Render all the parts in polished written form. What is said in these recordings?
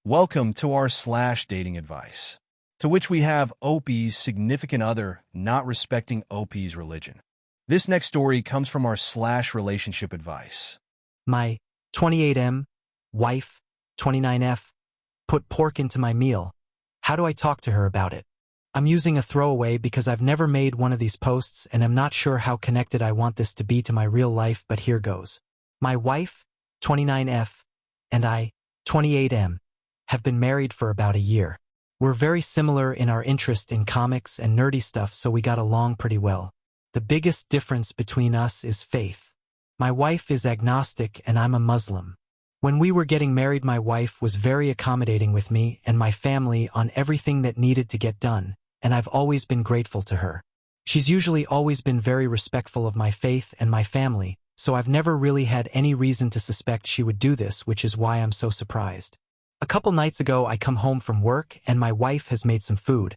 Welcome to our dating advice, to which we have OP's significant other not respecting OP's religion. This next story comes from our relationship advice. My 28M wife, 29F, put pork into my meal. How do I talk to her about it? I'm using a throwaway because I've never made one of these posts and I'm not sure how connected I want this to be to my real life, but here goes. My wife, 29F, and I, 28M, have been married for about a year. We're very similar in our interest in comics and nerdy stuff, so we got along pretty well. The biggest difference between us is faith. My wife is agnostic and I'm a Muslim. When we were getting married, my wife was very accommodating with me and my family on everything that needed to get done, and I've always been grateful to her. She's usually always been very respectful of my faith and my family, so I've never really had any reason to suspect she would do this, which is why I'm so surprised. A couple nights ago, I come home from work and my wife has made some food.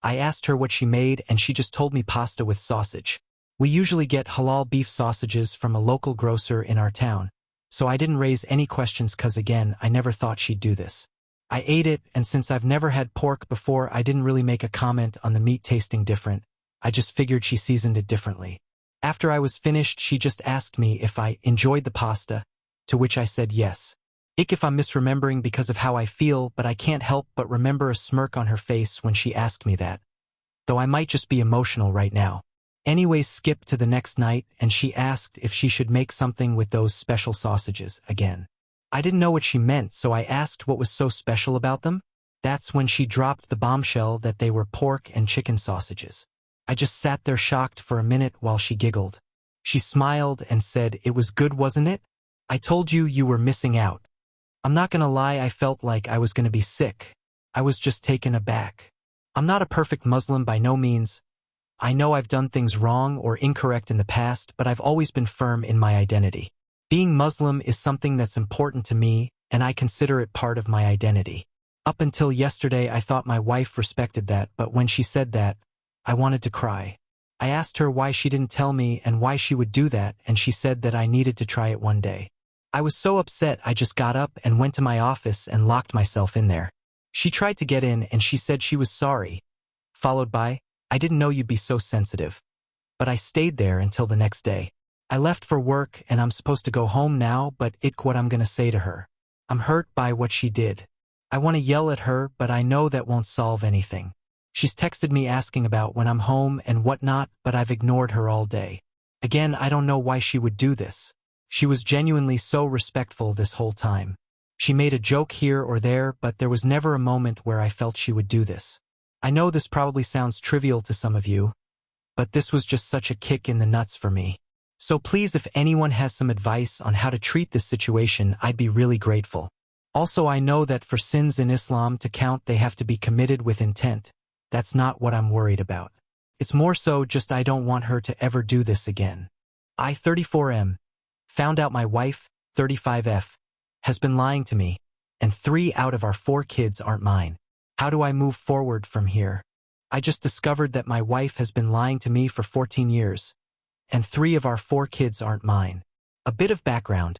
I asked her what she made and she just told me pasta with sausage. We usually get halal beef sausages from a local grocer in our town, so I didn't raise any questions because again, I never thought she'd do this. I ate it, and since I've never had pork before, I didn't really make a comment on the meat tasting different. I just figured she seasoned it differently. After I was finished, she just asked me if I enjoyed the pasta, to which I said yes. If I'm misremembering because of how I feel, but I can't help but remember a smirk on her face when she asked me that. Though I might just be emotional right now. Anyways, skip to the next night, and she asked if she should make something with those special sausages again. I didn't know what she meant, so I asked what was so special about them. That's when she dropped the bombshell that they were pork and chicken sausages. I just sat there shocked for a minute while she giggled. She smiled and said, "It was good, wasn't it? I told you you were missing out." I'm not gonna lie, I felt like I was gonna be sick. I was just taken aback. I'm not a perfect Muslim by no means. I know I've done things wrong or incorrect in the past, but I've always been firm in my identity. Being Muslim is something that's important to me, and I consider it part of my identity. Up until yesterday, I thought my wife respected that, but when she said that, I wanted to cry. I asked her why she didn't tell me and why she would do that, and she said that I needed to try it one day. I was so upset I just got up and went to my office and locked myself in there. She tried to get in and she said she was sorry, followed by, "I didn't know you'd be so sensitive." But I stayed there until the next day. I left for work and I'm supposed to go home now, but what I'm gonna say to her. I'm hurt by what she did. I want to yell at her, but I know that won't solve anything. She's texted me asking about when I'm home and whatnot, but I've ignored her all day. Again, I don't know why she would do this. She was genuinely so respectful this whole time. She made a joke here or there, but there was never a moment where I felt she would do this. I know this probably sounds trivial to some of you, but this was just such a kick in the nuts for me. So please, if anyone has some advice on how to treat this situation, I'd be really grateful. Also, I know that for sins in Islam to count, they have to be committed with intent. That's not what I'm worried about. It's more so just I don't want her to ever do this again. I, 34M, found out my wife, 35F, has been lying to me, and 3 out of our 4 kids aren't mine. How do I move forward from here? I just discovered that my wife has been lying to me for 14 years, and 3 of our 4 kids aren't mine. A bit of background.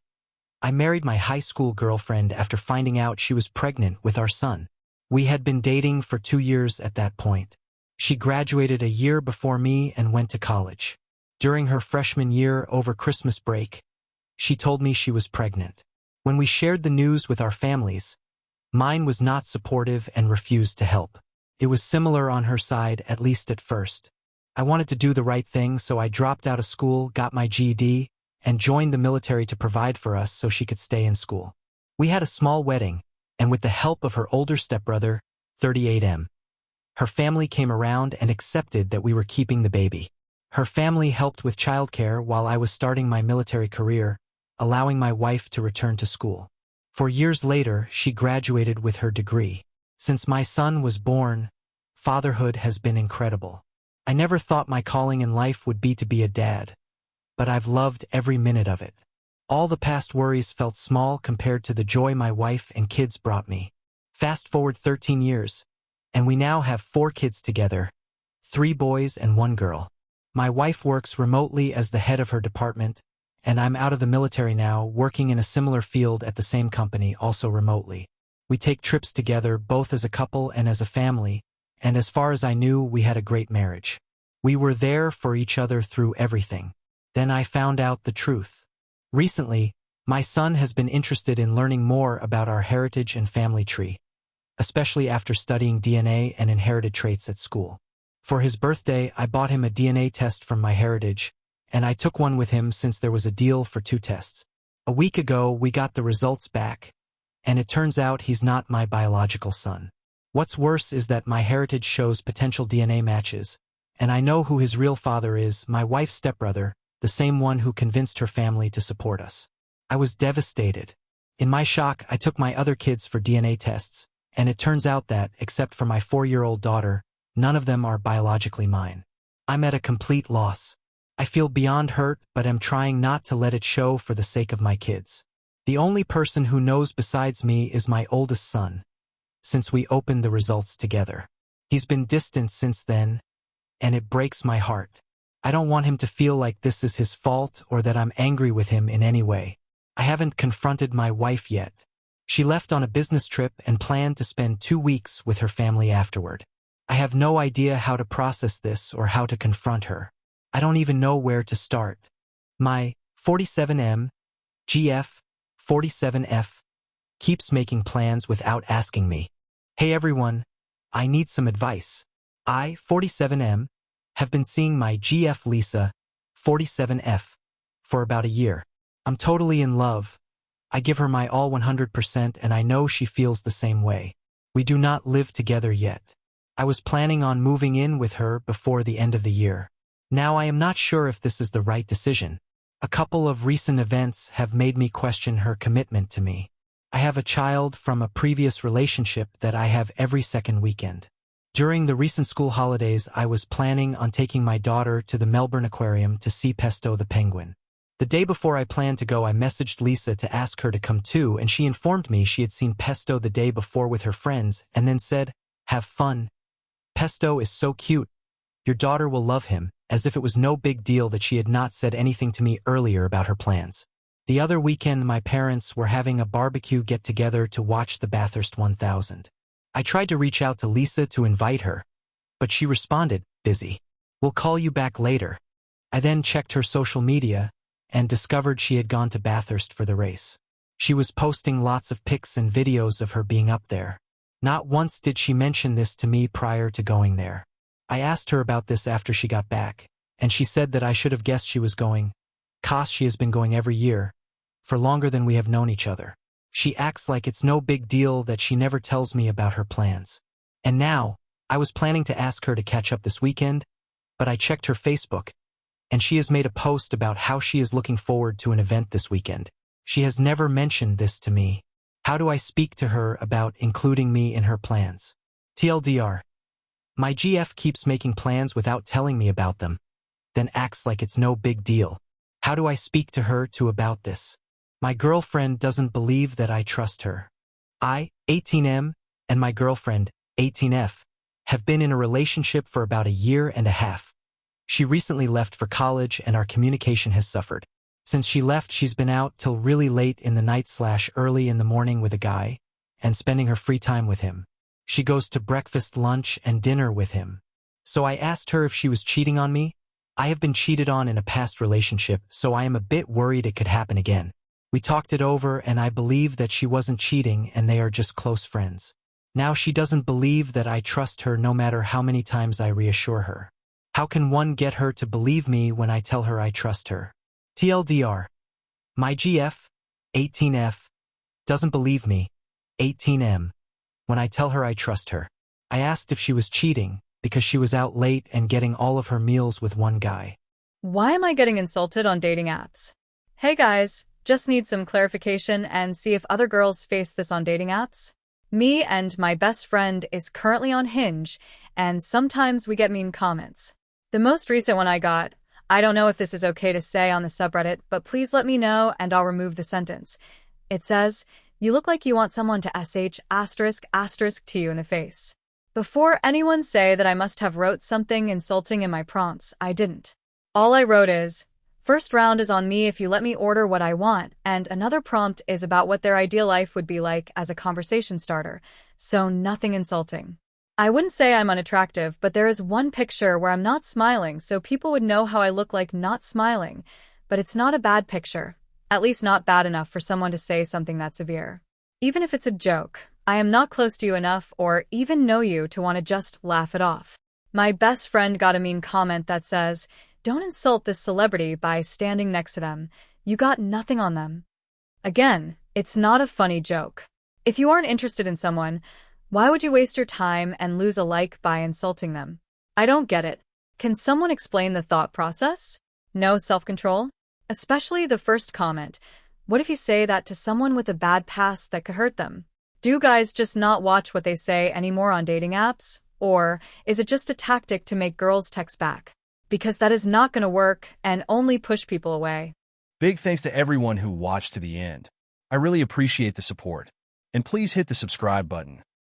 I married my high school girlfriend after finding out she was pregnant with our son. We had been dating for 2 years at that point. She graduated a year before me and went to college. During her freshman year over Christmas break, she told me she was pregnant. When we shared the news with our families, mine was not supportive and refused to help. It was similar on her side, at least at first. I wanted to do the right thing, so I dropped out of school, got my GED, and joined the military to provide for us so she could stay in school. We had a small wedding, and with the help of her older stepbrother, 38M, her family came around and accepted that we were keeping the baby. Her family helped with childcare while I was starting my military career, allowing my wife to return to school. 4 years later, she graduated with her degree. Since my son was born, fatherhood has been incredible. I never thought my calling in life would be to be a dad, but I've loved every minute of it. All the past worries felt small compared to the joy my wife and kids brought me. Fast forward 13 years, and we now have 4 kids together, 3 boys and 1 girl. My wife works remotely as the head of her department, and I'm out of the military now, working in a similar field at the same company, also remotely. We take trips together both as a couple and as a family, and as far as I knew, we had a great marriage. We were there for each other through everything. Then I found out the truth. Recently, my son has been interested in learning more about our heritage and family tree, especially after studying DNA and inherited traits at school. For his birthday, I bought him a DNA test from MyHeritage, and I took one with him since there was a deal for 2 tests. A week ago, we got the results back, and it turns out he's not my biological son. What's worse is that MyHeritage shows potential DNA matches, and I know who his real father is, my wife's stepbrother, the same one who convinced her family to support us. I was devastated. In my shock, I took my other kids for DNA tests, and it turns out that, except for my 4-year-old daughter, none of them are biologically mine. I'm at a complete loss. I feel beyond hurt, but am trying not to let it show for the sake of my kids. The only person who knows besides me is my oldest son, since we opened the results together. He's been distant since then, and it breaks my heart. I don't want him to feel like this is his fault or that I'm angry with him in any way. I haven't confronted my wife yet. She left on a business trip and planned to spend 2 weeks with her family afterward. I have no idea how to process this or how to confront her. I don't even know where to start. My 47M, GF, 47F, keeps making plans without asking me. Hey everyone, I need some advice. I, 47M, have been seeing my GF Lisa, 47F, for about a year. I'm totally in love. I give her my all 100% and I know she feels the same way. We do not live together yet. I was planning on moving in with her before the end of the year. Now I am not sure if this is the right decision. A couple of recent events have made me question her commitment to me. I have a child from a previous relationship that I have every second weekend. During the recent school holidays, I was planning on taking my daughter to the Melbourne Aquarium to see Pesto the penguin. The day before I planned to go, I messaged Lisa to ask her to come too, and she informed me she had seen Pesto the day before with her friends and then said, "Have fun. Pesto is so cute. Your daughter will love him," as if it was no big deal that she had not said anything to me earlier about her plans. The other weekend, my parents were having a barbecue get-together to watch the Bathurst 1000. I tried to reach out to Lisa to invite her, but she responded, "Busy. We'll call you back later." I then checked her social media and discovered she had gone to Bathurst for the race. She was posting lots of pics and videos of her being up there. Not once did she mention this to me prior to going there. I asked her about this after she got back, and she said that I should have guessed she was going, 'cause she has been going every year, for longer than we have known each other. She acts like it's no big deal that she never tells me about her plans. And now, I was planning to ask her to catch up this weekend, but I checked her Facebook, and she has made a post about how she is looking forward to an event this weekend. She has never mentioned this to me. How do I speak to her about including me in her plans? TLDR. My GF keeps making plans without telling me about them, then acts like it's no big deal. How do I speak to her about this? My girlfriend doesn't believe that I trust her. I, 18M, and my girlfriend, 18F, have been in a relationship for about a year and a half. She recently left for college and our communication has suffered. Since she left, she's been out till really late in the night/early in the morning with a guy, and spending her free time with him. She goes to breakfast, lunch, and dinner with him. So I asked her if she was cheating on me. I have been cheated on in a past relationship, so I am a bit worried it could happen again. We talked it over and I believe that she wasn't cheating and they are just close friends. Now she doesn't believe that I trust her no matter how many times I reassure her. How can one get her to believe me when I tell her I trust her? TLDR. My GF, 18F, doesn't believe me, 18M, when I tell her I trust her. I asked if she was cheating because she was out late and getting all of her meals with one guy. Why am I getting insulted on dating apps? Hey guys, just need some clarification and see if other girls face this on dating apps. Me and my best friend is currently on Hinge, and sometimes we get mean comments. The most recent one I got, I don't know if this is okay to say on the subreddit, but please let me know and I'll remove the sentence. It says, "You look like you want someone to *** to you in the face." Before anyone say that I must have wrote something insulting in my prompts, I didn't. All I wrote is, First round is on me if you let me order what I want, and another prompt is about what their ideal life would be like as a conversation starter, so nothing insulting. I wouldn't say I'm unattractive, but there is one picture where I'm not smiling, so people would know how I look like not smiling. But it's not a bad picture. At least not bad enough for someone to say something that severe. Even if it's a joke, I am not close to you enough or even know you to want to just laugh it off. My best friend got a mean comment that says, "Don't insult this celebrity by standing next to them. You got nothing on them." Again, it's not a funny joke. If you aren't interested in someone, why would you waste your time and lose a like by insulting them? I don't get it. Can someone explain the thought process? No self-control? Especially the first comment. What if you say that to someone with a bad past that could hurt them? Do guys just not watch what they say anymore on dating apps? Or is it just a tactic to make girls text back? Because that is not going to work and only push people away. Big thanks to everyone who watched to the end. I really appreciate the support. And please hit the subscribe button.